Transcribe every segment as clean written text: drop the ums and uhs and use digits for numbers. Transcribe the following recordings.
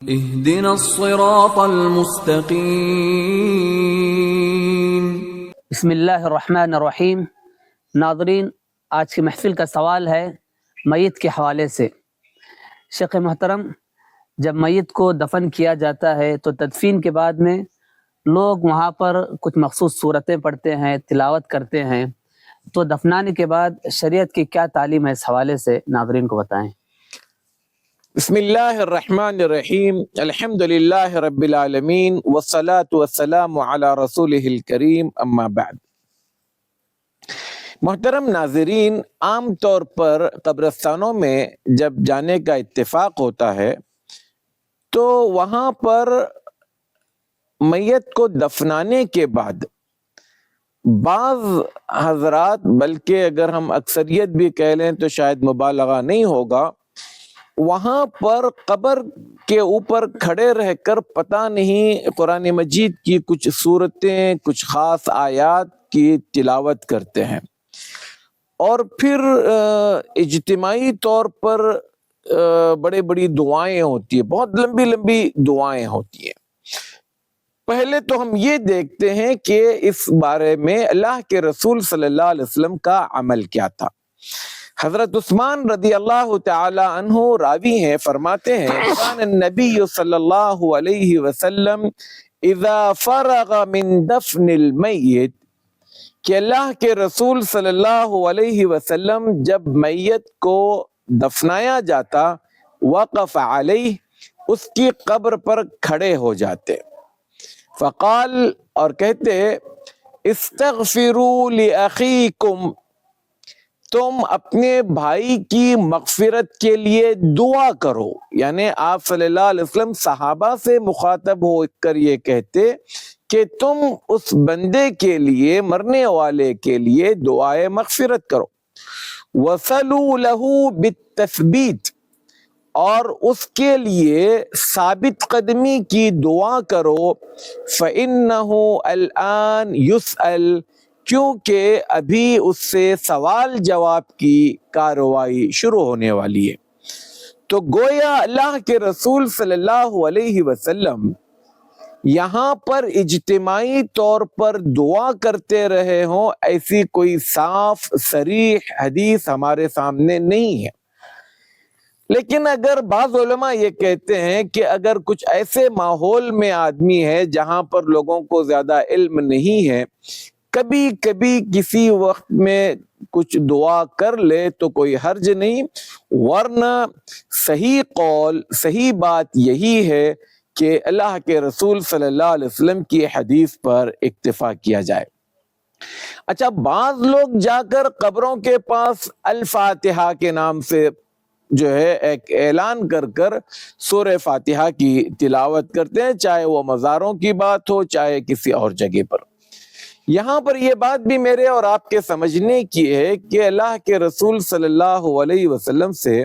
اهدنا الصراط المستقیم۔ بسم اللہ الرحمن الرحیم۔ ناظرین، آج کی محفل کا سوال ہے میت کے حوالے سے۔ شیخ محترم، جب میت کو دفن کیا جاتا ہے تو تدفین کے بعد میں لوگ وہاں پر کچھ مخصوص صورتیں پڑھتے ہیں، تلاوت کرتے ہیں، تو دفنانے کے بعد شریعت کی کیا تعلیم ہے، اس حوالے سے ناظرین کو بتائیں۔ بسم اللہ الرحمن الرحیم، الحمد للہ رب العالمین، والصلاة والسلام علی رسولہ الکریم، اما بعد۔ محترم ناظرین، عام طور پر قبرستانوں میں جب جانے کا اتفاق ہوتا ہے تو وہاں پر میت کو دفنانے کے بعد بعض حضرات، بلکہ اگر ہم اکثریت بھی کہہ لیں تو شاید مبالغہ نہیں ہوگا، وہاں پر قبر کے اوپر کھڑے رہ کر پتہ نہیں قرآن مجید کی کچھ صورتیں، کچھ خاص آیات کی تلاوت کرتے ہیں، اور پھر اجتماعی طور پر بڑی بڑی دعائیں ہوتی ہیں، بہت لمبی لمبی دعائیں ہوتی ہیں۔ پہلے تو ہم یہ دیکھتے ہیں کہ اس بارے میں اللہ کے رسول صلی اللہ علیہ وسلم کا عمل کیا تھا۔ حضرت عثمان رضی اللہ تعالی عنہ راوی ہیں، فرماتے ہیں کان النبی صلی اللہ علیہ وسلم اذا فرغ من دفن المیت، کہ اللہ کے رسول صلی اللہ علیہ وسلم جب میت کو دفنایا جاتا، وقف علیہ، اس کی قبر پر کھڑے ہو جاتے، فقال، اور کہتے، استغفروا لأخیکم، تم اپنے بھائی کی مغفرت کے لیے دعا کرو۔ یعنی آپ صلی اللہ علیہ وسلم صحابہ سے مخاطب ہو کر یہ کہتے کہ تم اس بندے کے لیے، مرنے والے کے لیے دعائے مغفرت کرو۔ وصلوا له بالتثبیت، اور اس کے لیے ثابت قدمی کی دعا کرو۔ فَإِنَّهُ الْآن يُسْأَلُ، کیونکہ ابھی اس سے سوال جواب کی کارروائی شروع ہونے والی ہے۔ تو گویا اللہ کے رسول صلی اللہ علیہ وسلم یہاں پر اجتماعی طور پر دعا کرتے رہے ہوں، ایسی کوئی صاف صریح حدیث ہمارے سامنے نہیں ہے۔ لیکن اگر بعض علماء یہ کہتے ہیں کہ اگر کچھ ایسے ماحول میں آدمی ہے جہاں پر لوگوں کو زیادہ علم نہیں ہے، کبھی کبھی کسی وقت میں کچھ دعا کر لے تو کوئی حرج نہیں، ورنہ صحیح قول، صحیح بات یہی ہے کہ اللہ کے رسول صلی اللہ علیہ وسلم کی حدیث پر اکتفا کیا جائے۔ اچھا، بعض لوگ جا کر قبروں کے پاس الفاتحہ کے نام سے جو ہے ایک اعلان کر کر سورہ فاتحہ کی تلاوت کرتے ہیں، چاہے وہ مزاروں کی بات ہو، چاہے کسی اور جگہ پر۔ یہاں پر یہ بات بھی میرے اور آپ کے سمجھنے کی ہے کہ اللہ کے رسول صلی اللہ علیہ وسلم سے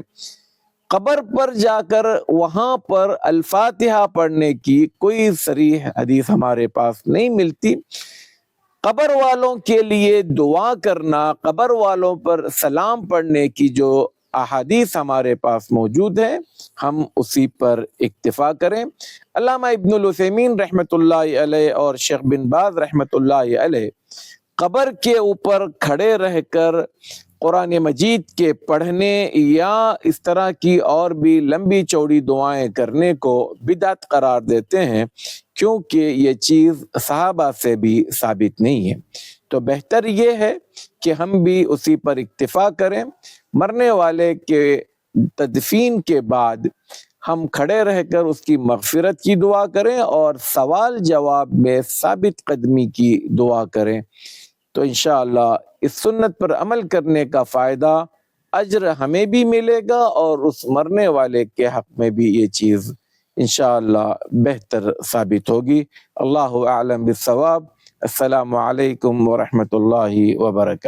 قبر پر جا کر وہاں پر الفاتحہ پڑھنے کی کوئی صریح حدیث ہمارے پاس نہیں ملتی۔ قبر والوں کے لیے دعا کرنا، قبر والوں پر سلام پڑھنے کی جو احادیث ہمارے پاس موجود ہے، ہم اسی پر اکتفا کریں۔ علامہ ابن العثیمین رحمۃ اللہ علیہ اور شیخ بن باز رحمۃ اللہ علیہ قبر کے اوپر کھڑے رہ کر قرآن مجید کے پڑھنے یا اس طرح کی اور بھی لمبی چوڑی دعائیں کرنے کو بدعت قرار دیتے ہیں، کیونکہ یہ چیز صحابہ سے بھی ثابت نہیں ہے۔ تو بہتر یہ ہے کہ ہم بھی اسی پر اکتفا کریں، مرنے والے کے تدفین کے بعد ہم کھڑے رہ کر اس کی مغفرت کی دعا کریں اور سوال جواب میں ثابت قدمی کی دعا کریں، تو انشاءاللہ اس سنت پر عمل کرنے کا فائدہ، اجر ہمیں بھی ملے گا اور اس مرنے والے کے حق میں بھی یہ چیز انشاءاللہ بہتر ثابت ہوگی۔ اللہ اعلم بالصواب۔ السلام علیکم ورحمۃ اللہ وبرکاتہ۔